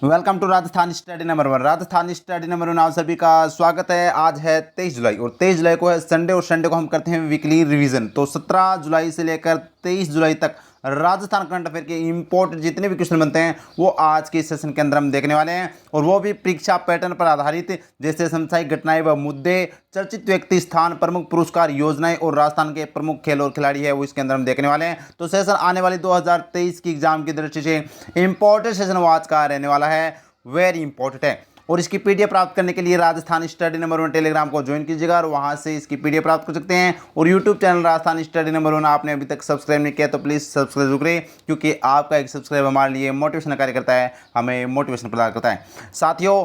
Welcome to Rajasthan study number 1। Rajasthan study number 1 आप सभी का स्वागत है। आज है 23 जुलाई और 23 जुलाई को है संडे और संडे को हम करते हैं वीकली रिवीजन। तो 17 जुलाई से लेकर 23 जुलाई तक राजस्थान करंट अफेयर के इंपॉर्टेंट जितने भी क्वेश्चन बनते हैं वो आज के सेशन के अंदर हम देखने वाले हैं, और वो भी परीक्षा पैटर्न पर आधारित, जैसे समसामयिक घटनाएं व मुद्दे, चर्चित व्यक्ति, स्थान, प्रमुख पुरस्कार, योजनाएं और राजस्थान के प्रमुख खेल और खिलाड़ी है वो इसके अंदर हम देखने वाले हैं। तो सेशन आने वाली 2023 की एग्जाम की दृष्टि से इंपॉर्टेंट सेशन वो आज का रहने वाला है, वेरी इंपॉर्टेंट है। और इसकी पीडीएफ प्राप्त करने के लिए राजस्थान स्टडी नंबर 1 टेलीग्राम को ज्वाइन कीजिएगा और वहां से इसकी पीडीएफ प्राप्त कर सकते हैं। और YouTube channel Rajasthan study number 1 आपने अभी तक सब्सक्राइब नहीं किया तो प्लीज़ सब्सक्राइब जरूर करें, क्योंकि आपका एक सब्सक्राइब हमारे लिए मोटिवेशन कार्य करता है, हमें मोटिवेशन प्रदान करता है। साथियों,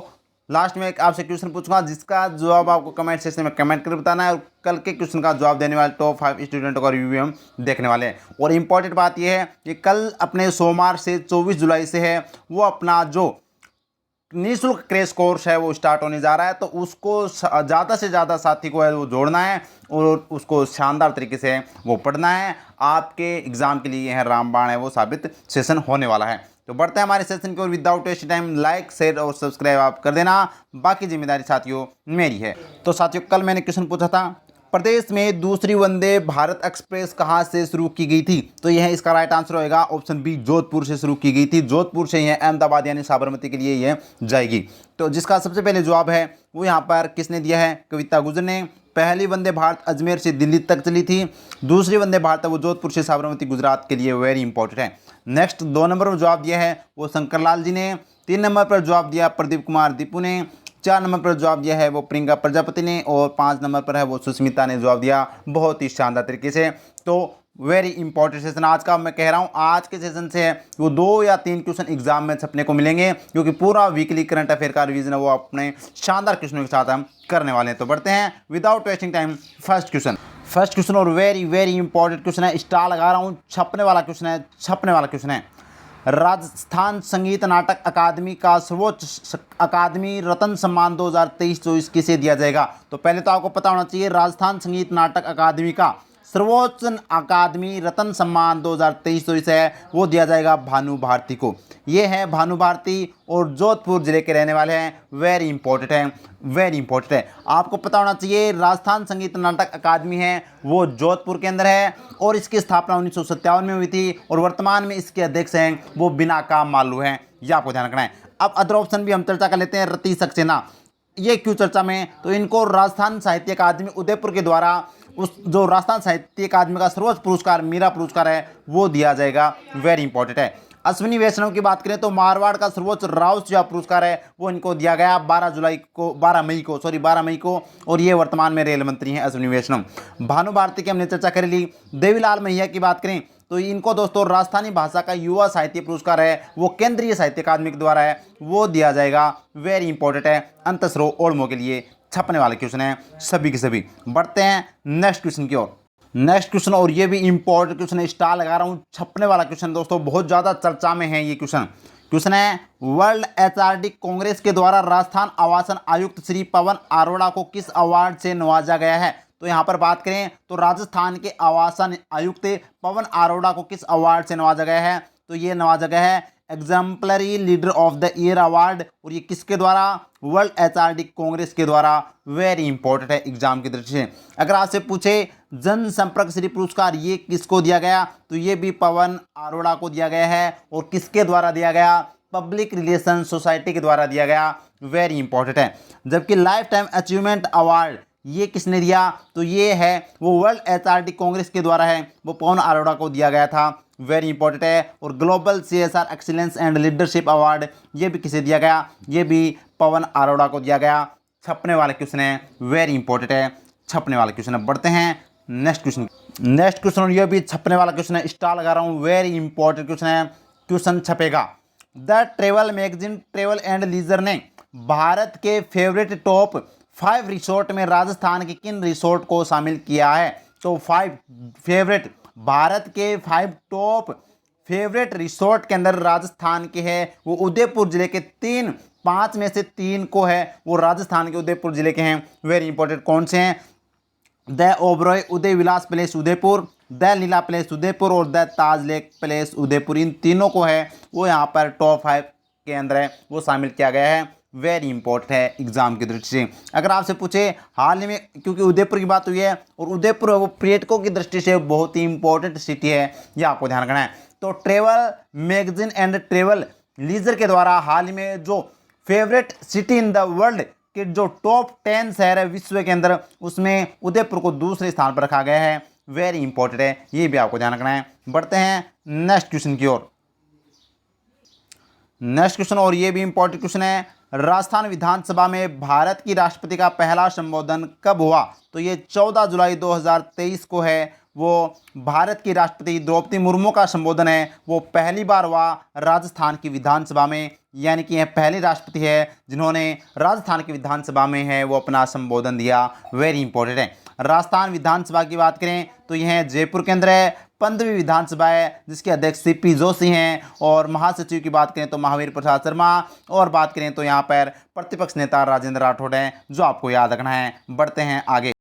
लास्ट में एक आपसे क्वेश्चन पूछूंगा जिसका जवाब आपको कमेंट सेक्शन में कमेंट कर बताना है, और कल के क्वेश्चन का जवाब देने वाले टॉप 5 स्टूडेंटों का रिव्यू हम देखने वाले हैं। और इंपॉर्टेंट बात यह है कि कल अपने सोमवार से 24 जुलाई से है वो अपना जो निःशुल्क क्रैश कोर्स है वो स्टार्ट होने जा रहा है। तो उसको ज़्यादा से ज़्यादा साथी को है वो जोड़ना है और उसको शानदार तरीके से वो पढ़ना है। आपके एग्जाम के लिए यह रामबाण है वो साबित सेशन होने वाला है। तो बढ़ते हैं हमारे सेशन की ओर। Without waste time like, share और सब्सक्राइब आप कर देना, बाकी जिम्मेदारी साथियों मेरी है। तो साथियों, कल मैंने क्वेश्चन पूछा था, प्रदेश में दूसरी वंदे भारत एक्सप्रेस कहाँ से शुरू की गई थी? तो यह इसका राइट आंसर होएगा ऑप्शन बी, जोधपुर से शुरू की गई थी। जोधपुर से यह अहमदाबाद यानी साबरमती के लिए यह जाएगी। तो जिसका सबसे पहले जवाब है वो यहाँ पर किसने दिया है? कविता गुजर ने। पहली वंदे भारत अजमेर से दिल्ली तक चली थी। दूसरी वंदे भारत वो जोधपुर से साबरमती गुजरात के लिए वेरी इंपॉर्टेंट है। नेक्स्ट 2 नंबर पर जवाब दिया है वो शंकरलाल जी ने। 3 नंबर पर जवाब दिया प्रदीप कुमार दीपू ने। 4 नंबर पर जवाब दिया है वो प्रियंका प्रजापति ने। और 5 नंबर पर है वो सुष्मिता ने जवाब दिया, बहुत ही शानदार तरीके से। तो वेरी इंपॉर्टेंट सेशन आज का मैं कह रहा हूँ, आज के सेशन से वो 2 या 3 क्वेश्चन एग्जाम में छपने को मिलेंगे, क्योंकि पूरा वीकली करंट अफेयर का रिवीजन है वो अपने शानदार क्वेश्चनों के साथ हम करने वाले हैं। तो बढ़ते हैं without wasting time. First question और वेरी वेरी इंपॉर्टेंट क्वेश्चन है, स्टार लगा रहा हूँ, छपने वाला क्वेश्चन है। राजस्थान संगीत नाटक अकादमी का सर्वोच्च अकादमी रत्न सम्मान 2023-24 किसे दिया जाएगा? तो पहले तो आपको पता होना चाहिए, राजस्थान संगीत नाटक अकादमी का सर्वोच्च अकादमी रत्न सम्मान 2023-24 है वो दिया जाएगा भानु भारती को। ये है भानु भारती और जोधपुर जिले के रहने वाले हैं। वेरी इंपॉर्टेंट है। आपको पता होना चाहिए राजस्थान संगीत नाटक अकादमी है वो जोधपुर के अंदर है, और इसकी स्थापना 1957 में हुई थी, और वर्तमान में इसके अध्यक्ष हैं वो बिनाका मालू हैं। ये आपको ध्यान रखना है। अब अदर ऑप्शन भी हम चर्चा कर लेते हैं। रति सक्सेना, ये क्यों चर्चा में? तो इनको राजस्थान साहित्य अकादमी उदयपुर के द्वारा उस जो राजस्थान साहित्य अकादमी का सर्वोच्च पुरस्कार मीरा पुरस्कार है वो दिया जाएगा। वेरी इंपॉर्टेंट है। अश्विनी वैष्णव की बात करें तो मारवाड़ का सर्वोच्च राउस जो पुरस्कार है वो इनको दिया गया 12 मई को, और ये वर्तमान में रेल मंत्री हैं अश्विनी वैष्णव। भानु भारती की हमने चर्चा कर ली। देवीलाल मैया की बात करें तो इनको दोस्तों राजस्थानी भाषा का युवा साहित्य पुरस्कार है वो केंद्रीय साहित्य अकादमी के द्वारा है वो दिया जाएगा। वेरी इंपॉर्टेंट है। अंतस्रो ओल्मो के लिए छपने वाले क्वेश्चन है सभी के सभी। बढ़ते हैं नेक्स्ट क्वेश्चन की ओर। नेक्स्ट क्वेश्चन, और ये भी इंपॉर्टेंट क्वेश्चन है, स्टार लगा रहा हूँ, छपने वाला क्वेश्चन दोस्तों, बहुत ज़्यादा चर्चा में है ये क्वेश्चन है वर्ल्ड एचआरडी कांग्रेस के द्वारा राजस्थान आवासन आयुक्त श्री पवन अरोड़ा को किस अवार्ड से नवाजा गया है? तो यहाँ पर बात करें तो राजस्थान के आवासन आयुक्त पवन अरोड़ा को किस अवार्ड से नवाजा गया है? तो ये नवाजा गया है exemplary leader of the year award, और ये किसके द्वारा? वर्ल्ड एचआरडी कांग्रेस के द्वारा। वेरी इंपॉर्टेंट है एग्जाम की दृष्टि से। अगर आपसे पूछे जनसंपर्क श्री पुरस्कार ये किसको दिया गया? तो ये भी पवन अरोड़ा को दिया गया है, और किसके द्वारा दिया गया? पब्लिक रिलेशन सोसाइटी के द्वारा दिया गया। वेरी इंपॉर्टेंट है। जबकि लाइफ टाइम अचीवमेंट अवार्ड ये किसने दिया? तो ये है वो वर्ल्ड एचआरडी कांग्रेस के द्वारा है, वो पवन अरोड़ा को दिया गया था। वेरी इंपॉर्टेंट है। और global CSR excellence and leadership award ये भी किसे दिया गया? ये भी पवन अरोड़ा को दिया गया। छपने वाले क्वेश्चन है, वेरी इंपॉर्टेंट है, छपने वाले क्वेश्चन है। बढ़ते हैं नेक्स्ट क्वेश्चन, ये भी छपने वाला क्वेश्चन है, स्टार लगा रहा हूँ, वेरी इंपॉर्टेंट क्वेश्चन है। क्वेश्चन छपेगा, the travel magazine travel and leisure ने भारत के फेवरेट टॉप 5 रिसोर्ट में राजस्थान के किन रिसोर्ट को शामिल किया है? तो 5 फेवरेट, भारत के 5 टॉप फेवरेट रिसोर्ट के अंदर राजस्थान के हैं वो उदयपुर जिले के 5 में से 3 को है वो राजस्थान के उदयपुर जिले के हैं। Very important. कौन से हैं? The Oberoi Udai Vilas palace Udaipur, the Leela palace Udaipur और the Taj lake palace Udaipur. इन तीनों को है वो यहाँ पर टॉप 5 के अंदर है वो शामिल किया गया है। वेरी इंपॉर्टेंट है एग्जाम की दृष्टि से। अगर आपसे पूछे हाल ही में, क्योंकि उदयपुर की बात हुई है और उदयपुर वो पर्यटकों की दृष्टि से बहुत ही इंपॉर्टेंट सिटी है, यह आपको ध्यान रखना है। तो travel magazine and travel leisure के द्वारा हाल ही में जो favourite city in the world के जो टॉप 10 शहर है विश्व के अंदर, उसमें उदयपुर को दूसरे स्थान पर रखा गया है। वेरी इंपॉर्टेंट है, ये भी आपको ध्यान रखना है। बढ़ते हैं नेक्स्ट क्वेश्चन की ओर। नेक्स्ट क्वेश्चन, और ये भी इंपॉर्टेंट क्वेश्चन है, राजस्थान विधानसभा में भारत की राष्ट्रपति का पहला संबोधन कब हुआ? तो ये 14 जुलाई 2023 को है। वो भारत की राष्ट्रपति द्रौपदी मुर्मू का संबोधन है वो पहली बार हुआ राजस्थान की विधानसभा में, यानी कि यह पहली राष्ट्रपति है जिन्होंने राजस्थान की विधानसभा में है वो अपना संबोधन दिया। वेरी इंपॉर्टेंट है। राजस्थान विधानसभा की बात करें तो यह जयपुर के अंदर है। 15वीं विधानसभा है जिसके अध्यक्ष सीपी जोशी हैं। और महासचिव की बात करें तो महावीर प्रसाद शर्मा, और बात करें तो यहाँ पर प्रतिपक्ष नेता राजेंद्र राठौड़ हैं, जो आपको याद रखना है। बढ़ते हैं आगे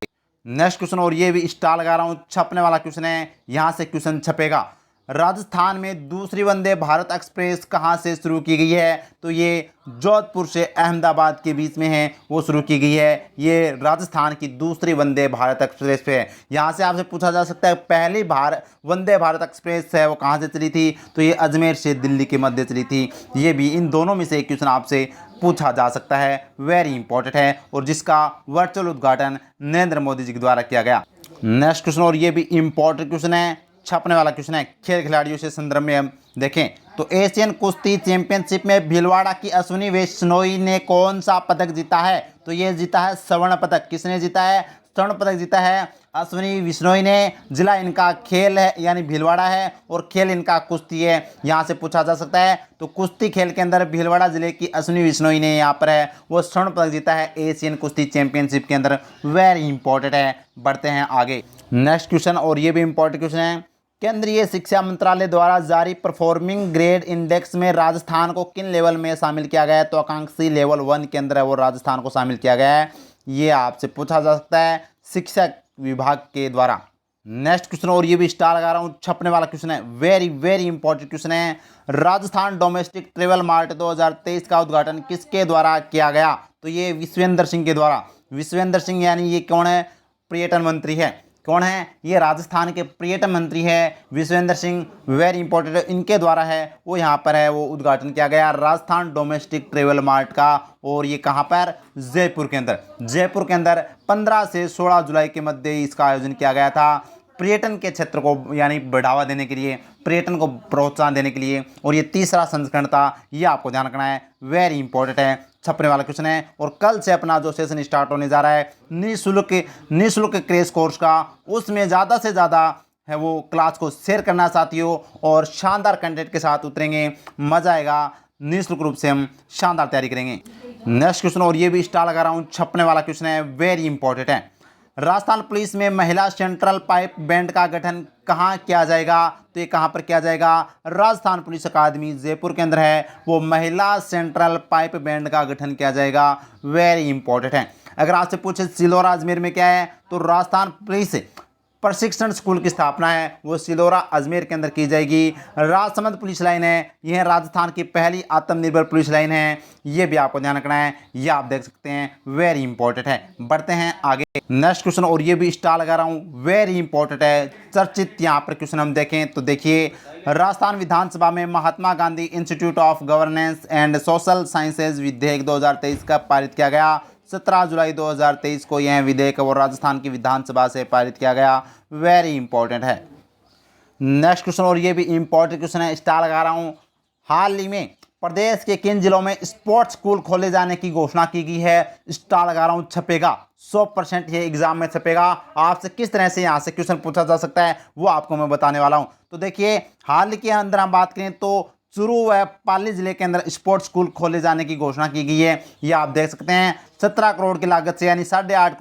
नेक्स्ट क्वेश्चन, और ये भी स्टार लगा रहा हूँ, छपने वाला क्वेश्चन है, यहाँ से क्वेश्चन छपेगा। राजस्थान में दूसरी वंदे भारत एक्सप्रेस कहाँ से शुरू की गई है? तो ये जोधपुर से अहमदाबाद के बीच में है वो शुरू की गई है। ये राजस्थान की दूसरी वंदे भारत एक्सप्रेस पे है। यहाँ से आपसे पूछा जा सकता है पहली वंदे भारत एक्सप्रेस है वो कहाँ से चली थी? तो ये अजमेर से दिल्ली के मध्य चली थी। ये भी इन दोनों में से एक क्वेश्चन आपसे पूछा जा सकता है। वेरी इंपॉर्टेंट है, और जिसका वर्चुअल उद्घाटन नरेंद्र मोदी जी के द्वारा किया गया। नेक्स्ट क्वेश्चन, और ये भी इंपॉर्टेंट क्वेश्चन है, छपने वाला क्वेश्चन है। खेल खिलाड़ियों से संदर्भ में हम देखें तो एशियन कुश्ती चैंपियनशिप में भीलवाड़ा की अश्विनी वैष्णोई ने कौन सा पदक जीता है? तो ये जीता है स्वर्ण पदक। किसने जीता है? स्वर्ण पदक जीता है अश्विनी वैष्णोई ने। जिला इनका खेल है यानी भीलवाड़ा है, और खेल इनका कुश्ती है। यहाँ से पूछा जा सकता है तो कुश्ती खेल के अंदर भीलवाड़ा जिले की अश्विनी वैष्णोई ने यहाँ पर है वो स्वर्ण पदक जीता है एशियन कुश्ती चैंपियनशिप के अंदर। वेरी इंपॉर्टेंट है। बढ़ते हैं आगे नेक्स्ट क्वेश्चन, और ये भी इंपॉर्टेंट क्वेश्चन है। केंद्रीय शिक्षा मंत्रालय द्वारा जारी परफॉर्मिंग ग्रेड इंडेक्स में राजस्थान को किन लेवल में शामिल किया गया है? तो आकांक्षी लेवल 1 के अंदर है वो राजस्थान को शामिल किया गया है। ये आपसे पूछा जा सकता है शिक्षा विभाग के द्वारा। नेक्स्ट क्वेश्चन, और ये भी स्टार लगा रहा हूँ, छपने वाला क्वेश्चन है। वेरी वेरी इंपॉर्टेंट क्वेश्चन है। राजस्थान डोमेस्टिक ट्रेवल मार्ट 2023 का उद्घाटन किसके द्वारा किया गया? तो ये विश्वेंद्र सिंह के द्वारा। विश्वेंद्र सिंह यानी ये कौन है? पर्यटन मंत्री है। कौन है? ये राजस्थान के पर्यटन मंत्री है विश्वेंद्र सिंह। वेरी इंपॉर्टेंट है, इनके द्वारा है वो यहाँ पर है वो उद्घाटन किया गया राजस्थान डोमेस्टिक ट्रेवल मार्ट का। और ये कहाँ पर? जयपुर के अंदर। जयपुर के अंदर 15 से 16 जुलाई के मध्य इसका आयोजन किया गया था पर्यटन के क्षेत्र को यानी बढ़ावा देने के लिए, पर्यटन को प्रोत्साहन देने के लिए। और ये तीसरा संस्करण था, ये आपको ध्यान रखना है। वेरी इंपॉर्टेंट है, छपने वाला क्वेश्चन है। और कल से अपना जो सेशन स्टार्ट होने जा रहा है निःशुल्क क्रेश कोर्स का, उसमें ज़्यादा से ज़्यादा है वो क्लास को शेयर करना साथियों, और शानदार कंटेंट के साथ उतरेंगे, मज़ा आएगा। निःशुल्क रूप से हम शानदार तैयारी करेंगे। नेक्स्ट क्वेश्चन, और ये भी स्टार लगा रहा हूँ, छपने वाला क्वेश्चन है। वेरी इंपॉर्टेंट है। राजस्थान पुलिस में महिला सेंट्रल पाइप बैंड का गठन कहाँ किया जाएगा? तो ये कहाँ पर किया जाएगा? राजस्थान पुलिस अकादमी जयपुर के अंदर है वो महिला सेंट्रल पाइप बैंड का गठन किया जाएगा। वेरी इंपॉर्टेंट है। अगर आपसे पूछे सिलोरा अजमेर में क्या है? तो राजस्थान पुलिस प्रशिक्षण स्कूल की स्थापना है वो सिलोरा अजमेर के अंदर की जाएगी। राजसमंद पुलिस लाइन है, यह राजस्थान की पहली आत्मनिर्भर पुलिस लाइन है। ये भी आपको ध्यान रखना है, ये आप देख सकते हैं। वेरी इंपॉर्टेंट है। बढ़ते हैं आगे नेक्स्ट क्वेश्चन, और ये भी स्टार लगा रहा हूँ। वेरी इंपॉर्टेंट है, चर्चित यहाँ पर क्वेश्चन हम देखें तो देखिए, राजस्थान विधानसभा में Mahatma Gandhi institute of governance and social sciences विधेयक 2023 का पारित किया गया। 17 जुलाई 2023 को यह विधेयक वो राजस्थान की विधानसभा से पारित किया गया। वेरी इंपॉर्टेंट है। नेक्स्ट क्वेश्चन, और ये भी इंपॉर्टेंट क्वेश्चन है, स्टार लगा रहा हूँ। हाल ही में प्रदेश के किन जिलों में स्पोर्ट्स स्कूल खोले जाने की घोषणा की गई है? स्टार लगा रहा हूँ, छपेगा 100% ये एग्जाम में छपेगा। आपसे किस तरह से यहाँ से क्वेश्चन पूछा जा सकता है वो आपको मैं बताने वाला हूँ। तो देखिए, हाल के अंदर हम बात करें तो चूरू व पाली जिले के अंदर स्पोर्ट्स स्कूल खोले जाने की घोषणा की गई है। ये आप देख सकते हैं 17 करोड़ की लागत से, यानी 8.5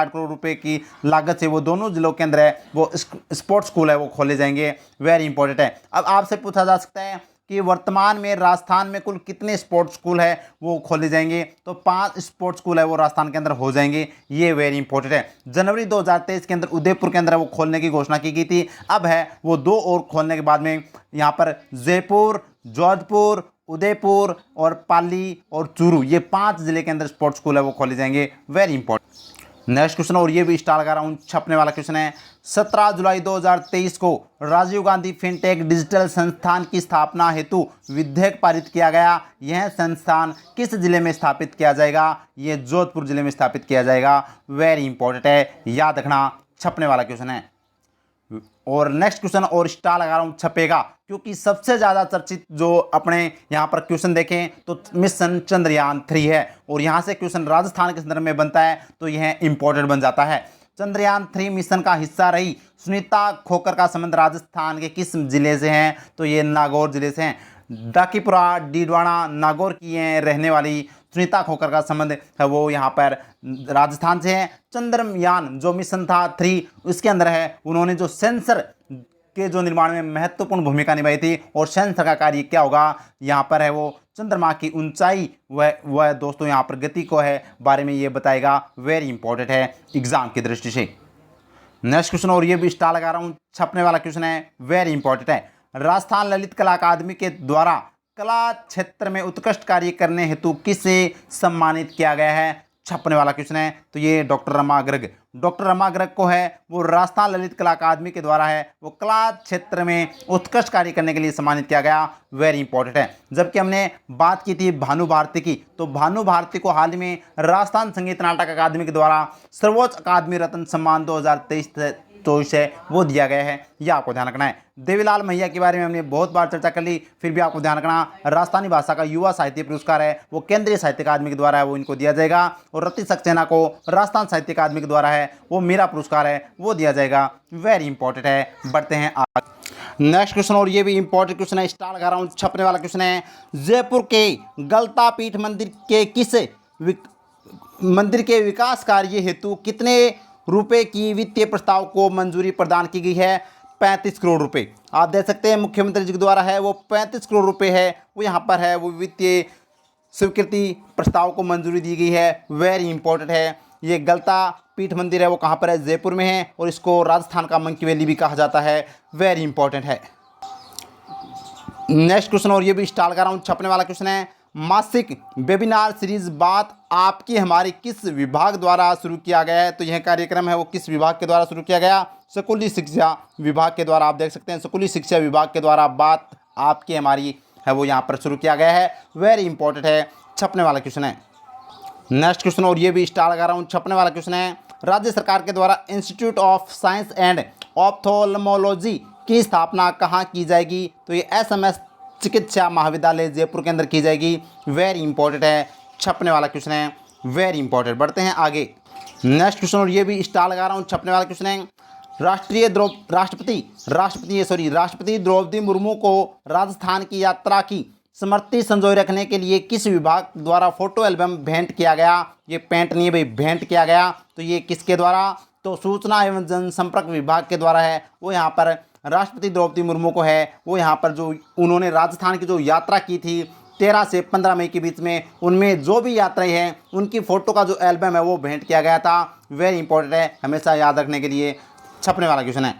करोड़ रुपए की लागत से वो दोनों जिलों के अंदर है वो स्पोर्ट्स स्कूल है वो खोले जाएंगे। वेरी इंपॉर्टेंट है। अब आपसे पूछा जा सकता है कि वर्तमान में राजस्थान में कुल कितने स्पोर्ट्स स्कूल है वो खोले जाएंगे? तो 5 स्पोर्ट्स स्कूल है वो राजस्थान के अंदर हो जाएंगे। ये वेरी इंपॉर्टेंट है। जनवरी 2023 के अंदर उदयपुर के अंदर वो खोलने की घोषणा की गई थी। अब है वो 2 और खोलने के बाद में यहाँ पर जयपुर, जोधपुर उदयपुर और पाली और चूरू, ये 5 जिले के अंदर स्पोर्ट्स स्कूल है वो खोले जाएंगे। Very important. नेक्स्ट क्वेश्चन, और ये भी स्टार लगा रहा हूँ, छपने वाला क्वेश्चन है। 17 जुलाई 2023 को राजीव गांधी फिनटेक डिजिटल संस्थान की स्थापना हेतु विधेयक पारित किया गया। यह संस्थान किस जिले में स्थापित किया जाएगा? ये जोधपुर जिले में स्थापित किया जाएगा। वेरी इंपॉर्टेंट है, याद रखना, छपने वाला क्वेश्चन है। और नेक्स्ट क्वेश्चन, और स्टार लगा रहा हूं, छपेगा, क्योंकि सबसे ज्यादा चर्चित जो अपने यहां पर क्वेश्चन देखें तो मिशन चंद्रयान 3 है, और यहां से क्वेश्चन राजस्थान के संदर्भ में बनता है तो यह इंपॉर्टेंट बन जाता है। चंद्रयान 3 मिशन का हिस्सा रही सुनीता खोकर का संबंध राजस्थान के किस जिले से है? तो ये नागौर जिले से हैं। डाकीपुरा डीडवाना नागौर की रहने वाली सुनीता खोकर का संबंध है वो यहाँ पर राजस्थान से है। चंद्रयान जो मिशन था 3 उसके अंदर है, उन्होंने जो सेंसर के जो निर्माण में महत्वपूर्ण भूमिका निभाई थी, और सेंसर का कार्य क्या होगा यहाँ पर है वो चंद्रमा की ऊंचाई वह दोस्तों यहाँ पर गति को है बारे में ये बताएगा। वेरी इंपॉर्टेंट है एग्जाम की दृष्टि से। नेक्स्ट क्वेश्चन, और ये भी स्टार लगा रहा हूँ, छपने वाला क्वेश्चन है, वेरी इंपॉर्टेंट है। राजस्थान ललित कला अकादमी के द्वारा कला क्षेत्र में उत्कृष्ट कार्य करने हेतु किसे सम्मानित किया गया है? छपने वाला क्वेश्चन है, तो ये डॉक्टर रमा गर्ग, डॉक्टर रमा गर्ग को है वो राजस्थान ललित कला अकादमी के द्वारा है वो कला क्षेत्र में उत्कृष्ट कार्य करने के लिए सम्मानित किया गया। वेरी इंपॉर्टेंट है। जबकि हमने बात की थी भानु भारती की, तो भानु भारती को हाल ही में राजस्थान संगीत नाटक अकादमी के द्वारा सर्वोच्च अकादमी रत्न सम्मान 2023-24 है वो दिया गया है, यह आपको ध्यान रखना है। देवीलाल मैया के बारे में हमने बहुत बार चर्चा कर ली, फिर भी आपको ध्यान रखना, राजस्थानी भाषा का युवा साहित्य पुरस्कार है वो केंद्रीय साहित्य अकादमी के द्वारा है वो इनको दिया जाएगा। और रति सक्सेना को राजस्थान साहित्य अकादमी के द्वारा है वो मेरा पुरस्कार है वो दिया जाएगा। वेरी इंपॉर्टेंट है। बढ़ते हैं आगे। नेक्स्ट क्वेश्चन, और ये भी इंपॉर्टेंट क्वेश्चन है, स्टार लगा रहा हूं, छपने वाला क्वेश्चन है। जयपुर के गलता पीठ मंदिर के किस मंदिर के विकास कार्य हेतु कितने रुपए की वित्तीय प्रस्ताव को मंजूरी प्रदान की गई है? 35 करोड़ रुपए। आप देख सकते हैं मुख्यमंत्री जी के द्वारा है वो 35 करोड़ रुपए है वो यहाँ पर है वो वित्तीय स्वीकृति प्रस्ताव को मंजूरी दी गई है। वेरी इंपॉर्टेंट है। ये गलता पीठ मंदिर है वो कहाँ पर है? जयपुर में है, और इसको राजस्थान का मंकी वैली भी कहा जाता है। वेरी इंपॉर्टेंट है। नेक्स्ट क्वेश्चन, और ये भी स्टार लगा रहा हूँ, छपने वाला क्वेश्चन है। मासिक वेबिनार सीरीज बात आपकी हमारी किस विभाग द्वारा शुरू किया गया है? तो यह कार्यक्रम है वो किस विभाग के द्वारा शुरू किया गया? स्कूली शिक्षा विभाग के द्वारा। आप देख सकते हैं स्कूली शिक्षा विभाग के द्वारा बात आपकी हमारी है वो यहाँ पर शुरू किया गया है। वेरी इंपॉर्टेंट है, छपने वाला क्वेश्चन है। नेक्स्ट क्वेश्चन, और ये भी स्टार लगा रहा हूँ, छपने वाला क्वेश्चन है। राज्य सरकार के द्वारा इंस्टीट्यूट ऑफ साइंस एंड ऑप्थोल्मोलॉजी की स्थापना कहाँ की जाएगी? तो ये SMS चिकित्सा महाविद्यालय जयपुर के अंदर की जाएगी। वेरी इंपॉर्टेंट है, छपने वाला क्वेश्चन है। Very important. बढ़ते हैं आगे। नेक्स्ट क्वेश्चन, और ये भी स्टार लगा रहा हूँ, छपने वाला क्वेश्चन है। राष्ट्रपति द्रौपदी मुर्मू को राजस्थान की यात्रा की स्मृति संजोए रखने के लिए किस विभाग द्वारा फोटो एल्बम भेंट किया गया? ये पेंट नहीं है भाई, भेंट किया गया। तो ये किसके द्वारा? तो सूचना एवं जनसंपर्क विभाग के द्वारा है वो यहाँ पर राष्ट्रपति द्रौपदी मुर्मू को है वो यहाँ पर जो उन्होंने राजस्थान की जो यात्रा की थी 13 से 15 मई के बीच में, उनमें जो भी यात्राएं हैं उनकी फ़ोटो का जो एल्बम है वो भेंट किया गया था। वेरी इंपॉर्टेंट है, हमेशा याद रखने के लिए, छपने वाला क्वेश्चन है।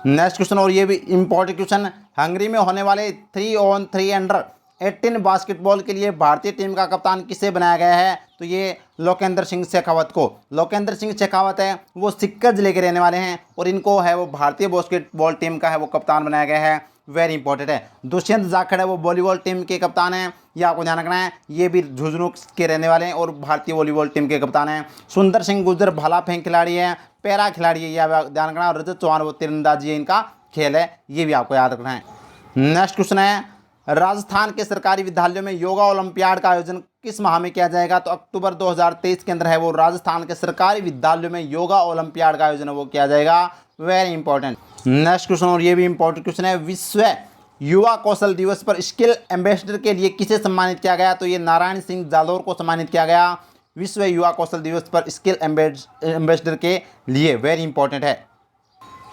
नेक्स्ट क्वेश्चन, और ये भी इंपॉर्टेंट क्वेश्चन। हंगरी में होने वाले 3-on-3 अंडर-18 बास्केटबॉल के लिए भारतीय टीम का कप्तान किसे बनाया गया है? तो ये लोकेंद्र सिंह शेखावत को। लोकेंद्र सिंह शेखावत है वो सिक्कर जिले के रहने वाले हैं, और इनको है वो भारतीय बास्केटबॉल टीम का है वो कप्तान बनाया गया है। वेरी इंपॉर्टेंट है। दुष्यंत जाखड़ है वो वॉलीबॉल टीम के कप्तान हैं, यह आपको ध्यान रखना है। ये भी झुंझुनू के रहने वाले हैं और भारतीय वॉलीबॉल टीम के कप्तान हैं। सुंदर सिंह गुर्जर भाला फेंक खिलाड़ी है, पैरा खिलाड़ी है, यह ध्यान रखना। और रजत चौहान वो तीरंदाजी है, इनका खेल है, ये भी आपको याद रखना है। नेक्स्ट क्वेश्चन है, राजस्थान के सरकारी विद्यालयों में योगा ओलंपियाड का आयोजन किस माह में किया जाएगा? तो अक्टूबर 2023 के अंदर है वो राजस्थान के सरकारी विद्यालयों में योगा ओलंपियाड का आयोजन वो किया जाएगा। Very important. नेक्स्ट क्वेश्चन, और ये भी इंपॉर्टेंट क्वेश्चन है। विश्व युवा कौशल दिवस पर स्किल एम्बेसडर के लिए किसे सम्मानित किया गया? तो ये नारायण सिंह जालोर को सम्मानित किया गया विश्व युवा कौशल दिवस पर स्किल एम्बेसडर के लिए। वेरी इंपॉर्टेंट है।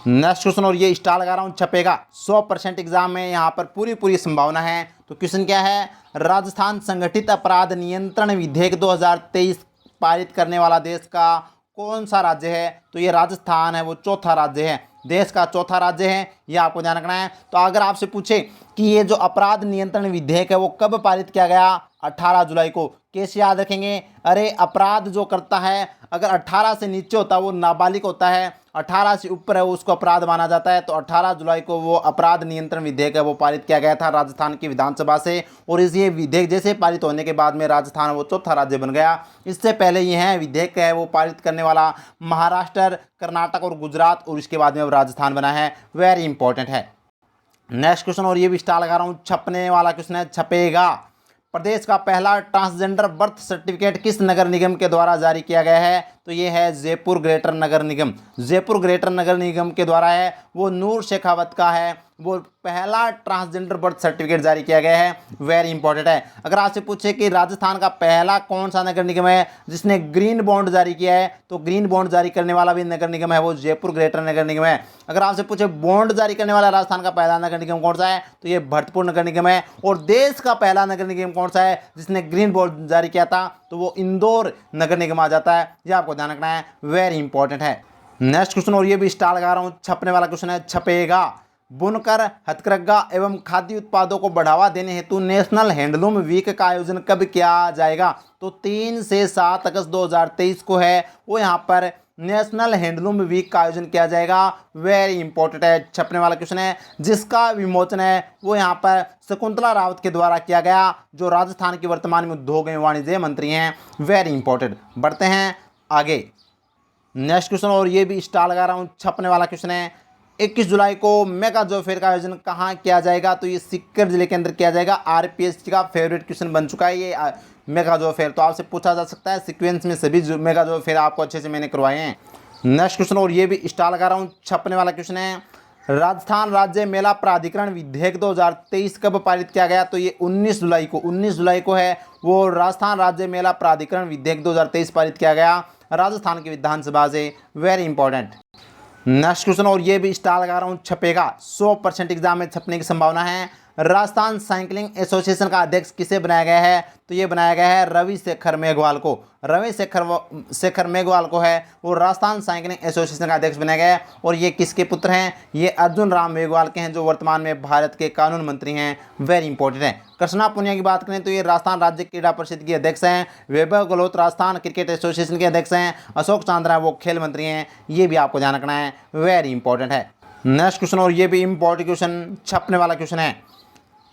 नेक्स्ट क्वेश्चन, और ये स्टार लगा रहा हूँ, छपेगा 100% एग्जाम में, यहाँ पर पूरी संभावना है। तो क्वेश्चन क्या है? राजस्थान संगठित अपराध नियंत्रण विधेयक 2023 पारित करने वाला देश का कौन सा राज्य है? तो ये राजस्थान है वो चौथा राज्य है देश का चौथा राज्य है, यह आपको ध्यान रखना है। तो अगर आपसे पूछे कि ये जो अपराध नियंत्रण विधेयक है वो कब पारित किया गया, 18 जुलाई को। कैसे याद रखेंगे, अरे अपराध जो करता है अगर 18 से नीचे होता है वो नाबालिग होता है, 18 से ऊपर है उसको अपराध माना जाता है। तो 18 जुलाई को वो अपराध नियंत्रण विधेयक है वो पारित किया गया था राजस्थान की विधानसभा से। और इस ये विधेयक जैसे पारित होने के बाद में राजस्थान वो चौथा राज्य बन गया। इससे पहले ये है विधेयक है वो पारित करने वाला महाराष्ट्र, कर्नाटक और गुजरात, और इसके बाद में अब राजस्थान बना है। वेरी इंपॉर्टेंट है। नेक्स्ट क्वेश्चन, और ये भी स्टार लगा रहा हूँ, छपने वाला क्वेश्चन है, छपेगा। प्रदेश का पहला ट्रांसजेंडर बर्थ सर्टिफिकेट किस नगर निगम के द्वारा जारी किया गया है, तो ये है जयपुर ग्रेटर नगर निगम। जयपुर ग्रेटर नगर निगम के द्वारा है, वो नूर शेखावत का है, वो पहला ट्रांसजेंडर बर्थ सर्टिफिकेट जारी किया गया है। वेरी इंपॉर्टेंट है। अगर आपसे पूछे कि राजस्थान का पहला कौन सा नगर निगम है जिसने ग्रीन बॉन्ड जारी किया है, तो ग्रीन बॉन्ड जारी करने वाला भी नगर निगम है वो जयपुर ग्रेटर नगर निगम है। अगर आपसे पूछे बॉन्ड जारी करने वाला राजस्थान का पहला नगर निगम कौन सा है, तो ये भरतपुर नगर निगम है। और देश का पहला नगर निगम कौन सा है जिसने ग्रीन बॉन्ड जारी किया था, तो वो इंदौर नगर निगम आ जाता है। ये आपको ध्यान रखना है, वेरी इंपॉर्टेंट है। नेक्स्ट क्वेश्चन, और ये भी स्टार लगा रहा हूँ, छपने वाला क्वेश्चन है, छपेगा। बुनकर, हथकरघा एवं खाद्य उत्पादों को बढ़ावा देने हेतु नेशनल हैंडलूम वीक का आयोजन कब किया जाएगा, तो 3 से 7 अगस्त 2023 को है वो यहाँ पर नेशनल हैंडलूम वीक का आयोजन किया जाएगा। वेरी इंपॉर्टेंट है, छपने वाला क्वेश्चन है, जिसका विमोचन है वो यहाँ पर शकुंतला रावत के द्वारा किया गया, जो राजस्थान की वर्तमान में उद्योग एवं वाणिज्य मंत्री हैं। Very important. बढ़ते हैं आगे। नेक्स्ट क्वेश्चन, और ये भी स्टार लगा रहा हूँ, छपने वाला क्वेश्चन है, 21 जुलाई को मेगा जॉब फेयर का आयोजन कहाँ किया जाएगा, तो ये सीकर जिले के अंदर किया जाएगा। आरपीएससी का फेवरेट क्वेश्चन बन चुका है ये मेगा जॉब फेयर, तो आपसे पूछा जा सकता है। सीक्वेंस में सभी मेगा जॉब फेयर आपको अच्छे से मैंने करवाए हैं। नेक्स्ट क्वेश्चन, और ये भी स्टार लगा रहा हूँ, छपने वाला क्वेश्चन है, राजस्थान राज्य मेला प्राधिकरण विधेयक 2023 कब पारित किया गया, तो ये 19 जुलाई को है वो राजस्थान राज्य मेला प्राधिकरण विधेयक 2023 पारित किया गया राजस्थान की विधानसभा से। Very important. नेक्स्ट क्वेश्चन, और ये भी स्टार लगा रहा हूँ, छपेगा। 100% एग्जाम में छपने की संभावना है। राजस्थान साइकिलिंग एसोसिएशन का अध्यक्ष किसे बनाया गया है, तो ये बनाया गया है रविशेखर मेघवाल को। रविशेखर मेघवाल को है वो राजस्थान साइकिलिंग एसोसिएशन का अध्यक्ष बनाया गया है। और ये किसके पुत्र हैं, ये अर्जुन राम मेघवाल के हैं, जो वर्तमान में भारत के कानून मंत्री हैं। वेरी इंपॉर्टेंट है। कृष्णा पुनिया की बात करें तो ये राजस्थान राज्य क्रीड़ा परिषद के अध्यक्ष हैं। वैभव गहलोत राजस्थान क्रिकेट एसोसिएशन के अध्यक्ष हैं। अशोक चांद्रा वो खेल मंत्री हैं। ये भी आपको ध्यान रखना है, वेरी इंपॉर्टेंट है। नेक्स्ट क्वेश्चन, और ये भी इंपॉर्टेंट क्वेश्चन, छपने वाला क्वेश्चन है,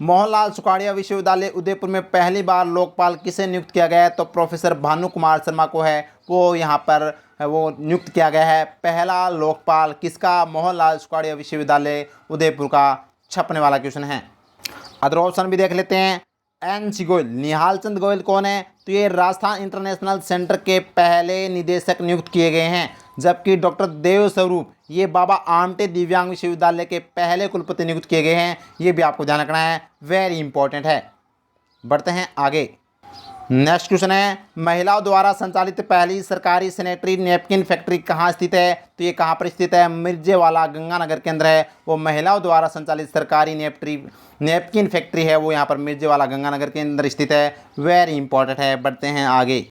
मोहनलाल सुखाड़िया विश्वविद्यालय उदयपुर में पहली बार लोकपाल किसे नियुक्त किया गया है, तो प्रोफेसर भानु कुमार शर्मा को है वो यहाँ पर वो नियुक्त किया गया है। पहला लोकपाल किसका, मोहनलाल सुखाड़िया विश्वविद्यालय उदयपुर का। छपने वाला क्वेश्चन है। अदर ऑप्शन भी देख लेते हैं। NC गोयल, निहाल चंद गोयल कौन है, तो ये राजस्थान इंटरनेशनल सेंटर के पहले निदेशक नियुक्त किए गए हैं। जबकि डॉक्टर देव स्वरूप ये बाबा आमटे दिव्यांग विश्वविद्यालय के पहले कुलपति नियुक्त किए गए हैं। ये भी आपको ध्यान रखना है, वेरी इंपॉर्टेंट है। बढ़ते हैं आगे। नेक्स्ट क्वेश्चन है, महिलाओं द्वारा संचालित पहली सरकारी सैनिटरी नैपकिन फैक्ट्री कहाँ स्थित है, तो ये कहाँ पर स्थित है, मिर्जेवाला गंगानगर के अंदर है वो महिलाओं द्वारा संचालित सरकारी नैपकिन फैक्ट्री है वो यहाँ पर मिर्जेवाला गंगानगर के अंदर स्थित है। वेरी इंपॉर्टेंट है। बढ़ते हैं आगे।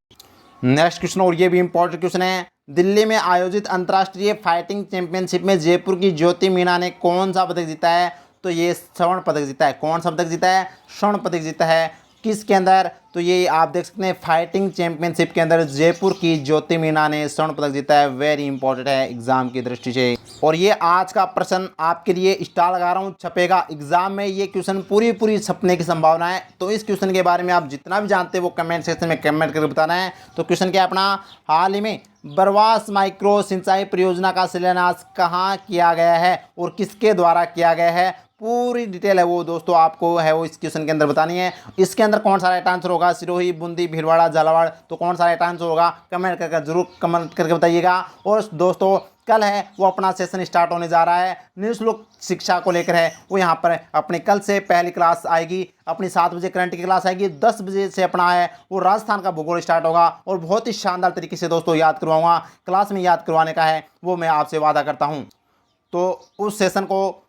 नेक्स्ट क्वेश्चन, और ये भी इंपॉर्टेंट क्वेश्चन है, दिल्ली में आयोजित अंतर्राष्ट्रीय फाइटिंग चैंपियनशिप में जयपुर की ज्योति मीना ने कौन सा पदक जीता है, तो ये स्वर्ण पदक जीता है। कौन सा पदक जीता है, स्वर्ण पदक जीता है। किसके अंदर, तो ये आप देख सकते हैं फाइटिंग चैंपियनशिप के अंदर जयपुर की ज्योति मीना ने स्वर्ण पदक जीता है। वेरी इंपॉर्टेंट है एग्जाम की दृष्टि से। और ये आज का प्रश्न आपके लिए स्टार लगा रहा हूँ, छपेगा। एग्जाम में ये क्वेश्चन पूरी छपने की संभावना है। तो इस क्वेश्चन के बारे में आप जितना भी जानते हैं वो कमेंट सेक्शन में कमेंट करके बताना है। तो क्वेश्चन क्या अपना, हाल ही में बरवास माइक्रो सिंचाई परियोजना का शिलान्यास कहाँ किया गया है और किसके द्वारा किया गया है, पूरी डिटेल है वो दोस्तों आपको है वो इस क्वेश्चन के अंदर बतानी है। इसके अंदर कौन सा राइट आंसर होगा, सिरोही, बूंदी, भीलवाड़ा, झालावाड़, तो कौन सा राइट आंसर होगा कमेंट करके जरूर कमेंट करके बताइएगा। और दोस्तों कल है वो अपना सेशन स्टार्ट होने जा रहा है, निःशुल्क शिक्षा को लेकर है वो यहाँ पर अपने कल से पहली क्लास आएगी। अपनी 7 बजे करंट की क्लास आएगी, 10 बजे से अपना है वो राजस्थान का भूगोल स्टार्ट होगा और बहुत ही शानदार तरीके से दोस्तों याद करवाऊंगा। क्लास में याद करवाने का है वो मैं आपसे वादा करता हूँ। तो उस सेशन को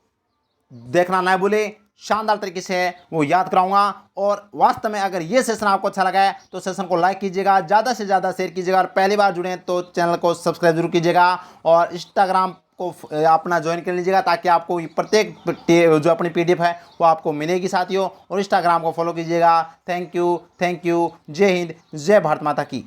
देखना ना भूले, शानदार तरीके से वो याद कराऊंगा। और वास्तव में अगर ये सेशन आपको अच्छा लगा है तो सेशन को लाइक कीजिएगा, ज़्यादा से ज़्यादा शेयर कीजिएगा और पहली बार जुड़े तो चैनल को सब्सक्राइब जरूर कीजिएगा और इंस्टाग्राम को अपना ज्वाइन कर लीजिएगा, ताकि आपको प्रत्येक जो अपनी PDF है वो आपको मिलेगी साथियों। और इंस्टाग्राम को फॉलो कीजिएगा। थैंक यू, जय हिंद, जय भारत माता की।